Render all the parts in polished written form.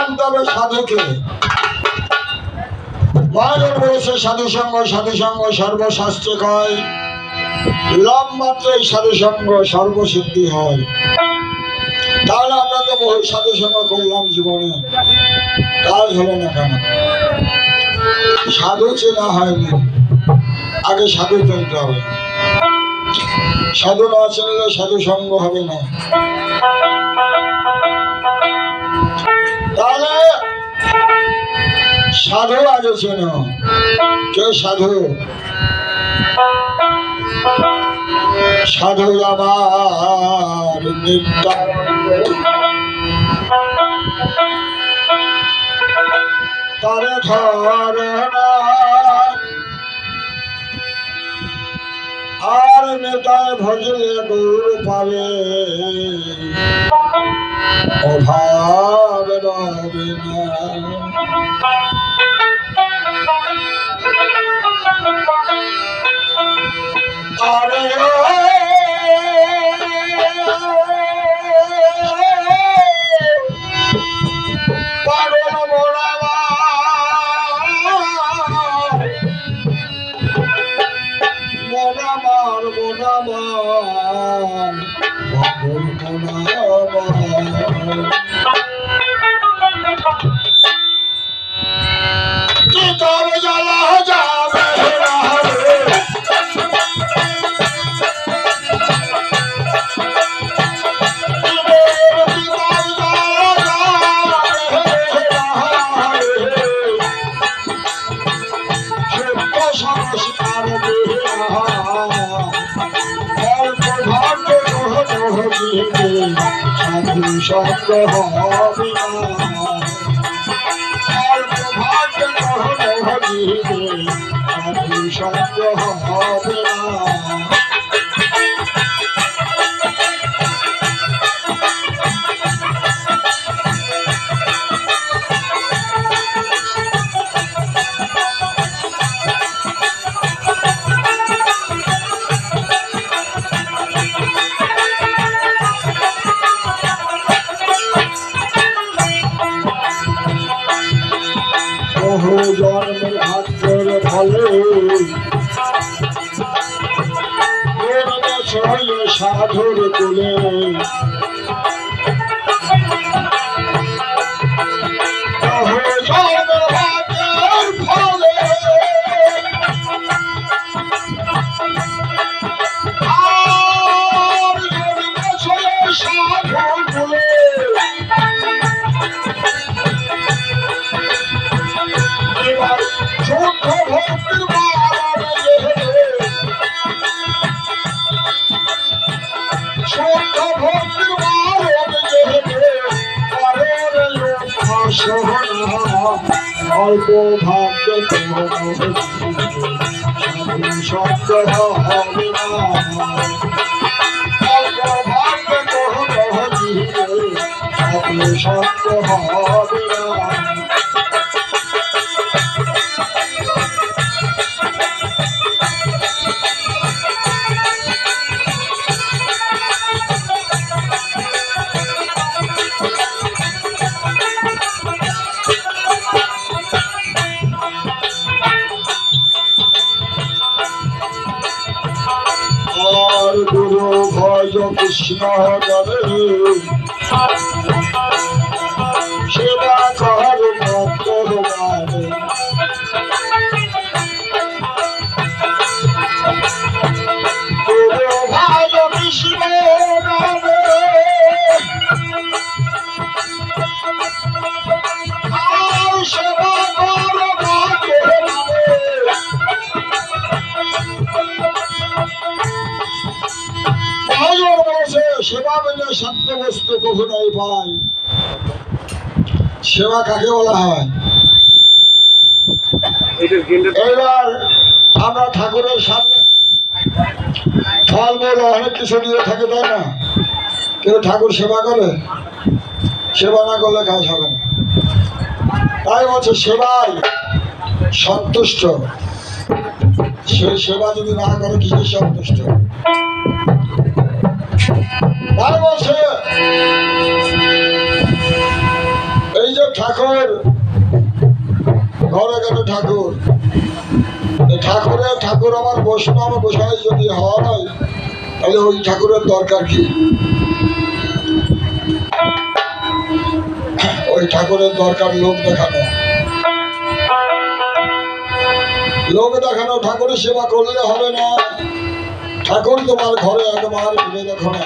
জানতে হবে সাধুকে। মহাজন বলেছে সাধুসঙ্গ সাধুসঙ্গ সর্বশাস্ত্রে কয়, লম মাত্রই সাধুসঙ্গ সর্বসিদ্ধি হয়। তাহলে আমরা তো বহু সাধুসঙ্গ করলাম জীবনে, কাজ হলো না কেন? সাধু চেনা হয়নি, আগে সাধু চিনতে হবে। সাধু না চিনলে সাধু সঙ্গ হবে না। তাহলে সাধু আগে চেনো। কে সাধু? সাধু আমার তারে ধরে না, আর নেতায় ভজলে গৌর পাবে, অভাব রবে না। আরে পাগল মোড়াবা মোনামার মোনামার পাগল মোনামার কি তবে জ্বালা যাবে সাধু সঙ্গ হবে না, ভাগ্য হবে সাধু সঙ্গ হবে না। বহু জন্মের ভাগ্যের ফলে সাধুর কুলে, বহু জন্মের ভাগ্যের ফলে আর সাধুর কুলে। অল্প ভাগ্য সাধু শব্দ হবে না, অল্প ভাগ্য সাধু শব্দ হবে না। গুরু ভজ কৃষ্ণ করে সেবা কর ভক্ত মানে, গুরু ভজ কৃষ্ণ করে সেবা কর ভক্ত মানে। সেবা বলে সত্য বস্তু কখনোই পাই। সেবা কাকে বলা হয়? এবার আমরা ঠাকুরের সামনে ফলমূল অনেক কিছু নিয়ে থাকে, তাই না? কেউ ঠাকুর সেবা করে? সেবা না করলে কাজ হবে না। তাই বলছে সেবায় সন্তুষ্ট, সেই সেবা যদি না করে কিসের সন্তুষ্ট? তাই বলছে এই যে ঠাকুর ঘরে গেলে ঠাকুর, ঠাকুর আমার বৈষ্ণব গোসাই যদি হয় তাহলে ওই ঠাকুরের দরকার কি? ওই ঠাকুরের দরকার লোক দেখানো। লোক দেখানো ঠাকুরের সেবা করলে হবে না। ঠাকুর তোমার ঘরে একবার ভেবে দেখো না।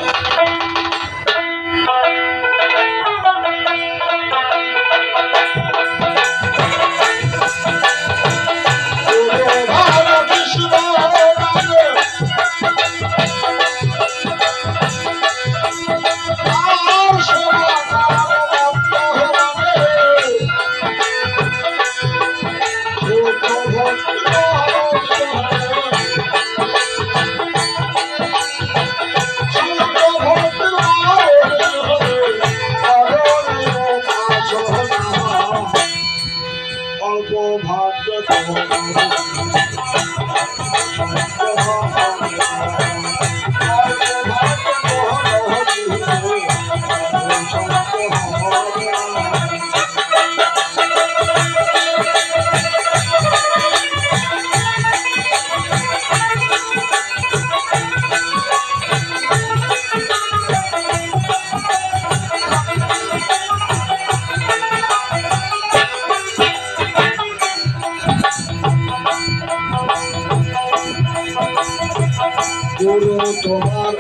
তোমার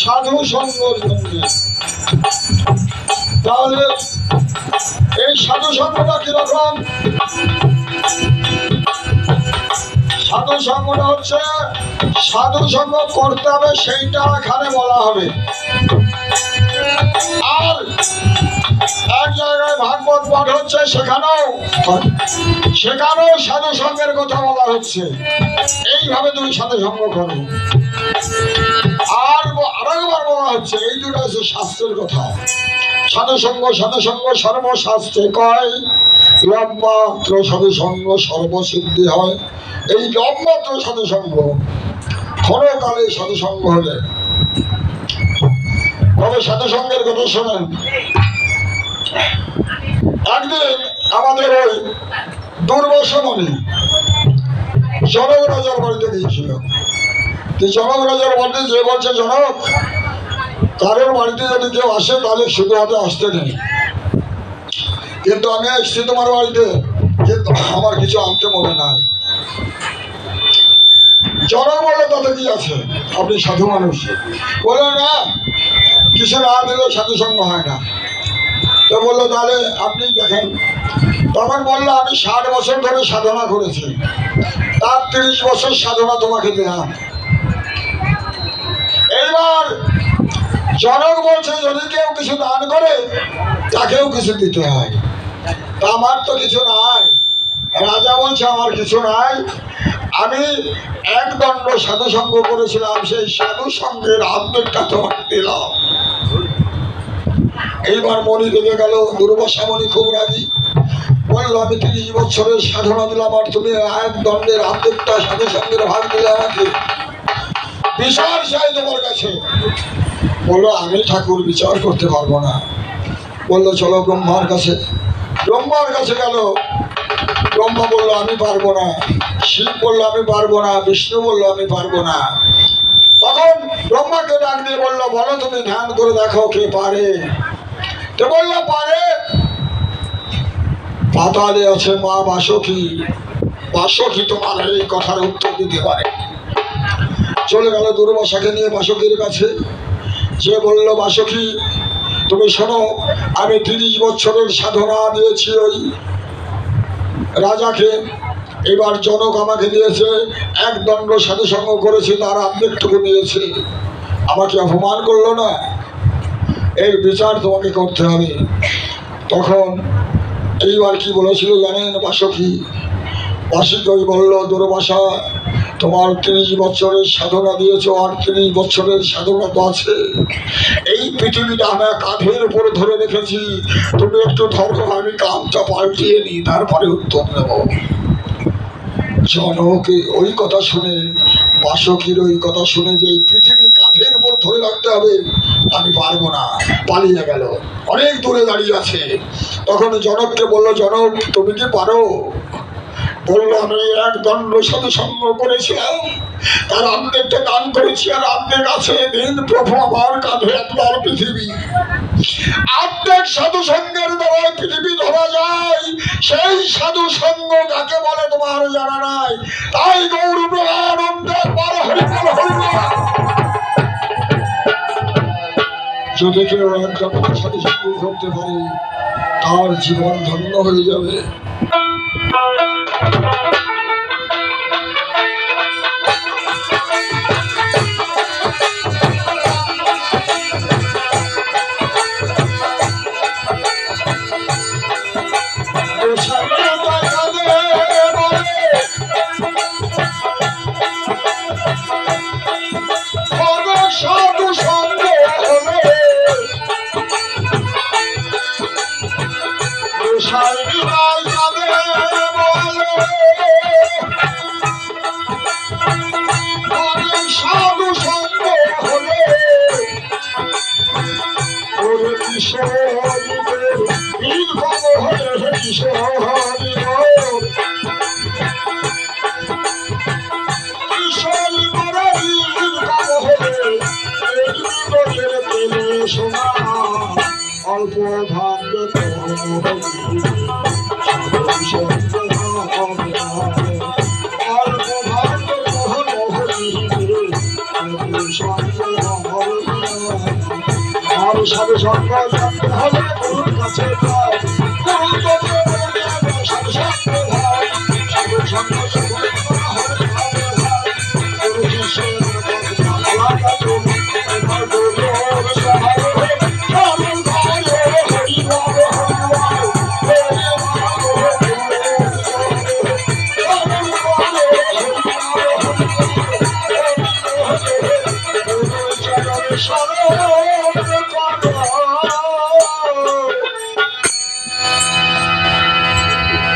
সাধু সঙ্গ। তাহলে এই সাধু সঙ্গটা কিরকম? সাধু সঙ্গটা হচ্ছে সাধু সঙ্গ করতে হবে সেইটা এখানে বলা হবে। আর এক জায়গায় ভাগবত পাঠ হচ্ছে সেখানেও সাধু সঙ্গের কথা বলা হচ্ছে। এইভাবে তুমি সাধু সঙ্গ করো। আর আরেকবার বলা হচ্ছে এই দুটো হচ্ছে শাস্ত্রের কথা। সাধু সঙ্গ সর্বশাস্ত্রে কয়, লবমাত্র সাধু সঙ্গ সর্বসিদ্ধি হয়। এই লবমাত্র সাধু সঙ্গ ক্ষণকালে সাধু সঙ্গ হলে। তবে সাধু সঙ্গের কথা শোনেন। একদিন আমাদের ওই দুর্বাসমণি জনক রাজার বাড়িতে গিয়েছিল। জনক রাজার বাড়িতে যে বলছে, জনক কারোর বাড়িতে যদি কেউ আসে তাহলে শুধু হাতে আসতে নেই, কিন্তু আমি এসছি তোমার বাড়িতে, কিন্তু আমার কিছু আনতে মনে নাই। জনক বলে তাতে কি আছে, আপনি সাধু মানুষ। বললো না, কিছু না দিলে সাধু সঙ্গ হয় না। তো বললো তাহলে আপনি দেখেন। তখন বললো আমি 60 বছর ধরে সাধনা করেছি, তার 30 বছর সাধনা তোমাকে দিলাম। এইবার জনক বলছে যদি কেউ কিছু দান করে তাকেও কিছু দিতে হয়। তা আমার তো কিছু নাই। রাজা বলছে আমার কিছু নাই, আমি এক দণ্ড সাধু সঙ্গ করেছিলাম, সেই সাধু সঙ্গের অর্ধেকটা তোমাকে দিলাম। এইবার মণি রেগে গেল। দুর্বাসা মণি খুব রাগি, বললো আমি 30 বছরের সাধনা দিলাম আর তুমি এক দণ্ডের অর্ধেকটা সাধু সঙ্গের ভাগ দিলে আমাকে, বিচার চাই তোমার কাছে। বললো আমি ঠাকুর বিচার করতে পারবো না। বললো চলো ব্রহ্মার কাছে। ব্রহ্মার কাছে গেল। ব্রহ্মা বললো আমি পারবো না। শিব বললো আমি পারবো না। বিষ্ণু বললো আমি পারবো না। তখন ব্রহ্মাকে ডাক দিয়ে বললো বলো তুমি ধ্যান করে দেখো কে পারে। তো বললো পারে, পাতালে আছে মা বাসকি, বাসকি তোমার এই কথার উত্তর দিতে পারে। চলে গেল দুর্বাসাকে নিয়ে বাসকির কাছে। যে বলল বাসকি তুমি শোনো, আমি 30 বছরের সাধনা দিয়েছি ওই রাজাকে, এবার জনক আমাকে দিয়েছে এক দণ্ড সাধু সঙ্গ করেছে, তার অর্ধেকটুকু নিয়েছে, আমাকে অপমান করলো না, এর বিচার তোমাকে করতে হবে। তখন এইবার কি বলেছিল জানেন বাসকি? বাসকি বলল দুর্বাসা তোমার 30 বছরের সাধনা দিয়েছো আর 30 বছরের সাধনা তো আছে, এই পৃথিবীটা আমরা কাঁধের উপরে ধরে রেখেছি, তুমি একটু ধরো আমি কামটা পাল্টিয়ে নিই তারপরে উত্তর দেব। জনকে ওই কথা শুনে, বাসকির ওই কথা শুনে যে এই পৃথিবী কাঁধের উপর ধরে রাখতে হবে, আমি পারবো না, পালিয়ে গেল, অনেক দূরে দাঁড়িয়ে আছে। তখন জনককে বললো জনক তুমি কি পারো? বললো আমি এক দণ্ড সাধু সঙ্গ করেছিলাম, তার অর্ধেকটা দান করেছি আর অর্ধেক আছে। দিন প্রভু আমার কাঁধে আপনার পৃথিবী, অর্ধেক সাধু সঙ্গের দ্বারা পৃথিবী ধরা যায়, সেই সাধু সঙ্গ কাকে বলে তোমার জানা নাই। তাই গৌর প্রেমানন্দে যদি কেউ এক দণ্ড সাধু সঙ্গ করতে পারে তার জীবন ধন্য হয়ে যাবে। সাধু সঙ্গ হলে ওরে কিশোরীদের নির্ভব হলে কিশোরী কিশোরী করে নির্ভব হলে লোকের প্রেমে শোনা অল্প ভাগ্য সাধু সঙ্গ করতে হবে গুরুর কাছে।